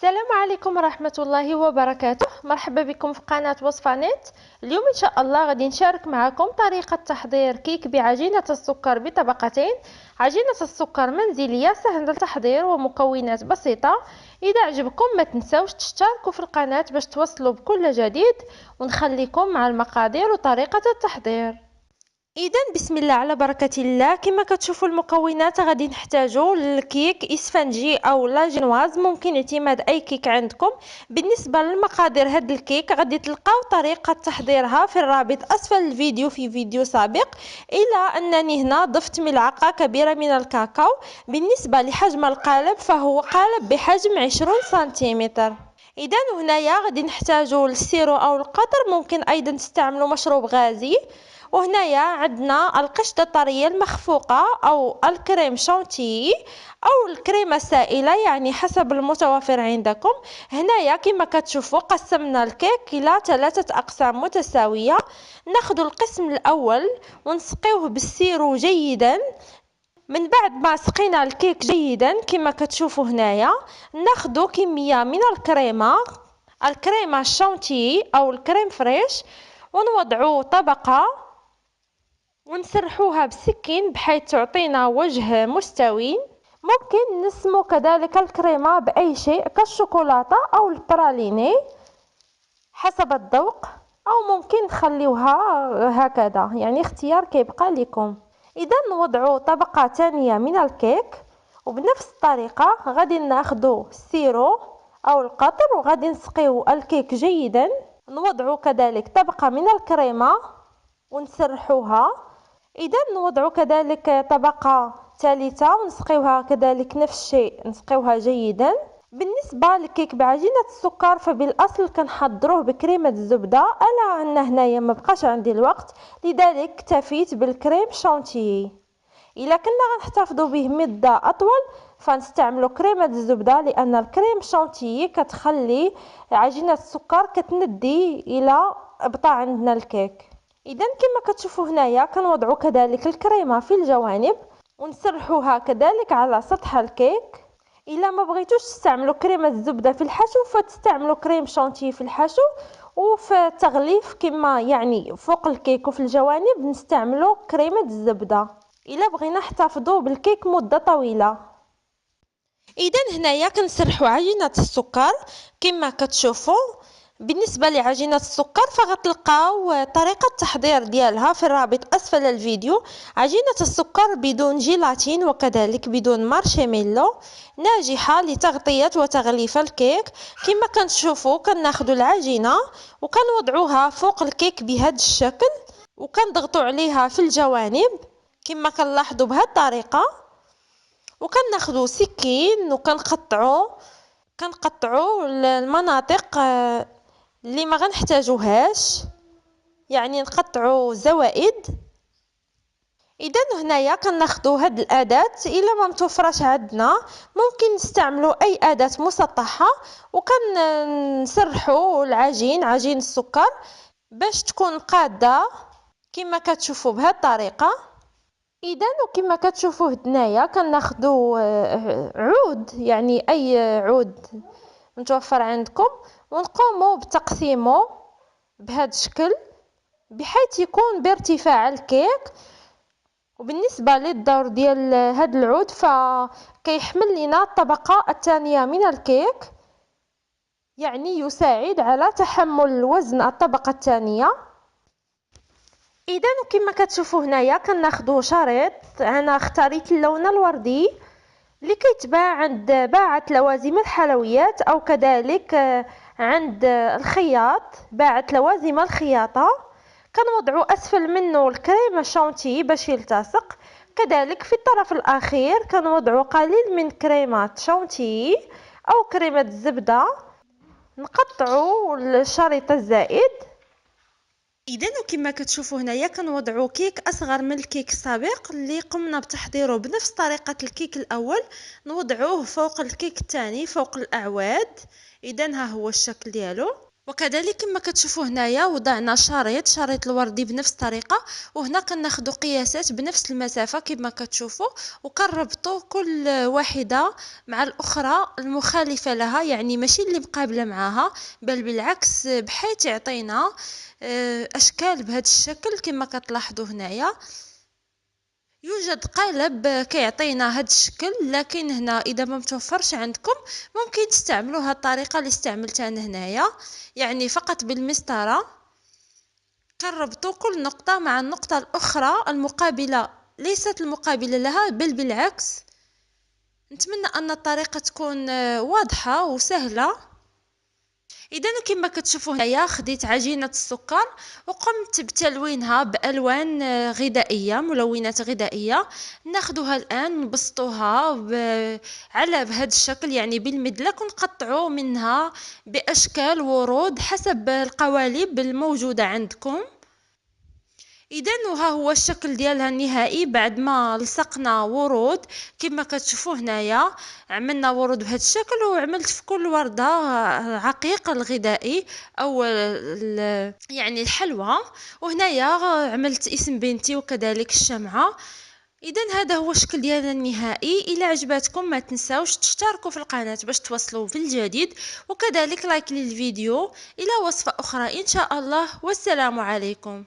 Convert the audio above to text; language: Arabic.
السلام عليكم ورحمة الله وبركاته. مرحبا بكم في قناة وصفة نت. اليوم إن شاء الله غادي نشارك معكم طريقة تحضير كيك بعجينة السكر بطبقتين. عجينة السكر منزلية سهلة التحضير ومكونات بسيطة. إذا عجبكم ما تنسوش تشتركوا في القناة باش توصلوا بكل جديد، ونخليكم مع المقادير وطريقة التحضير. اذا بسم الله على بركه الله. كما كتشوفوا المكونات غادي نحتاجوا الكيك اسفنجي او لا جنواز، ممكن اعتماد اي كيك عندكم. بالنسبه للمقادير هاد الكيك غادي تلقاو طريقه تحضيرها في الرابط اسفل الفيديو في فيديو سابق، الا انني هنا ضفت ملعقه كبيره من الكاكاو. بالنسبه لحجم القالب فهو قالب بحجم 20 سنتيمتر. اذا هنايا غادي نحتاجوا السيرو او القطر، ممكن ايضا تستعملوا مشروب غازي. وهنايا عندنا القشطة الطرية المخفوقة أو الكريم شانتيي أو الكريمة السائلة، يعني حسب المتوفر عندكم. هنايا كما كتشوفوا قسمنا الكيك إلى 3 أقسام متساوية. ناخذ القسم الأول ونسقيوه بالسيرو جيدا. من بعد ما سقينا الكيك جيدا كما كتشوفوا هنايا، ناخذ كمية من الكريمة الشانتيي أو الكريم فريش، ونوضعوا طبقة ونسرحوها بسكين بحيث تعطينا وجه مستوي. ممكن نسمو كذلك الكريمة بأي شيء كالشوكولاتة أو البراليني حسب الذوق، أو ممكن نخليوها هكذا، يعني اختيار كيبقى لكم. إذا نوضعوا طبقة ثانية من الكيك، وبنفس الطريقة غادي ناخدو السيرو أو القطر وغادي نسقيو الكيك جيدا. نوضعوا كذلك طبقة من الكريمة ونسرحوها. إذا نوضعوا كذلك طبقة ثالثة ونسقيوها كذلك نفس الشيء، نسقيوها جيدا. بالنسبة للكيك بعجينة السكر فبالأصل كنحضروه بكريمة الزبدة، ألا أن هنايا مبقاش عندي الوقت لذلك اكتفيت بالكريم شانتيي. إلا كنا غنحتفظوا به مدة أطول فنستعملوا كريمة الزبدة، لأن الكريم شانتيي كتخلي عجينة السكر كتندي إلى إبطاء عندنا الكيك. اذا كما كتشوفوا هنايا كنوضعوا كذلك الكريمه في الجوانب ونسرحوها كذلك على سطح الكيك. الا ما بغيتوش تستعملوا كريمه الزبده في الحشو فتستعملوا كريم شانتي في الحشو، وفي التغليف كما يعني فوق الكيك وفي الجوانب نستعملوا كريمه الزبده الا بغينا نحتفظوا بالكيك مده طويله. اذا هنايا كنسرحوا عجينه السكر كما كتشوفوا. بالنسبه لعجينه السكر فغتلقاو طريقه التحضير ديالها في الرابط اسفل الفيديو. عجينه السكر بدون جيلاتين وكذلك بدون مارشميلو، ناجحه لتغطيه وتغليف الكيك. كما كنشوفوا كناخذوا العجينه وكنوضعوها فوق الكيك بهذا الشكل، وكنضغطوا عليها في الجوانب كما كنلاحظوا بهذه الطريقه. وكناخذوا سكين وكنقطعوا المناطق اللي ما غنحتاجوهاش، يعني نقطعوا زوائد. اذا هنايا كناخذوا هاد الاداه، الا ما متوفراش عندنا ممكن نستعملوا اي اداه مسطحه، وكنسرحوا عجين السكر باش تكون قاده كما كتشوفوا بهذه الطريقه. اذا وكما كتشوفوا هنايا كناخذوا عود، يعني اي عود متوفر عندكم، ونقوموا بتقسيمه بهذا الشكل بحيث يكون بارتفاع الكيك. وبالنسبه للدور ديال هذا العود فكيحمل لنا الطبقه الثانيه من الكيك، يعني يساعد على تحمل وزن الطبقه الثانيه. اذا كما كتشوفوا هنايا كناخذوا شريط، انا اختاريت اللون الوردي اللي كيتباع عند باعة لوازم الحلويات او كذلك عند الخياط باعة لوازم الخياطة. كنوضعوا اسفل منه الكريمه شانتي باش يلتصق، كذلك في الطرف الاخير كنوضعوا قليل من كريمه شانتي او كريمه الزبده. نقطعوا الشريط الزائد. اذا كما كتشوفوا هنايا كنوضعوا كيك اصغر من الكيك السابق اللي قمنا بتحضيره بنفس طريقه الكيك الاول، نوضعوه فوق الكيك الثاني فوق الاعواد. اذا ها هو الشكل ديالو. وكذلك كما كتشوفوا هنايا وضعنا شريط الوردي بنفس الطريقه، وهنا كناخذوا قياسات بنفس المسافه كما كتشوفوا، وكنربطوا كل واحده مع الاخرى المخالفه لها، يعني ماشي اللي مقابله معاها بل بالعكس، بحيث يعطينا اشكال بهذا الشكل كما كتلاحظوا هنايا. يوجد قالب كيعطينا هذا الشكل، لكن هنا اذا ما متوفرش عندكم ممكن تستعملوا هذه الطريقه اللي استعملتها انا هنايا، يعني فقط بالمسطره كنربطوا كل نقطه مع النقطه الاخرى المقابله، ليست المقابله لها بل بالعكس. نتمنى ان الطريقه تكون واضحه وسهله. اذا كما كتشوفوا هنايا خديت عجينه السكر وقمت بتلوينها بالوان غذائيه، ملونات غذائيه. ناخذها الان نبسطوها على بهذا الشكل، يعني بالمدلك، ونقطعوا منها باشكال ورود حسب القوالب الموجوده عندكم. اذا وها هو الشكل ديالها النهائي بعد ما لصقنا ورود. كما كتشوفوا هنايا عملنا ورود بهذا الشكل، وعملت في كل ورده عقيق الغذائي او يعني الحلوى، وهنايا عملت اسم بنتي وكذلك الشمعه. اذا هذا هو الشكل ديالنا النهائي. الى عجبتكم ما تنساوش تشتركوا في القناه باش توصلوا بالجديد، وكذلك لايك للفيديو. الى وصفه اخرى ان شاء الله، والسلام عليكم.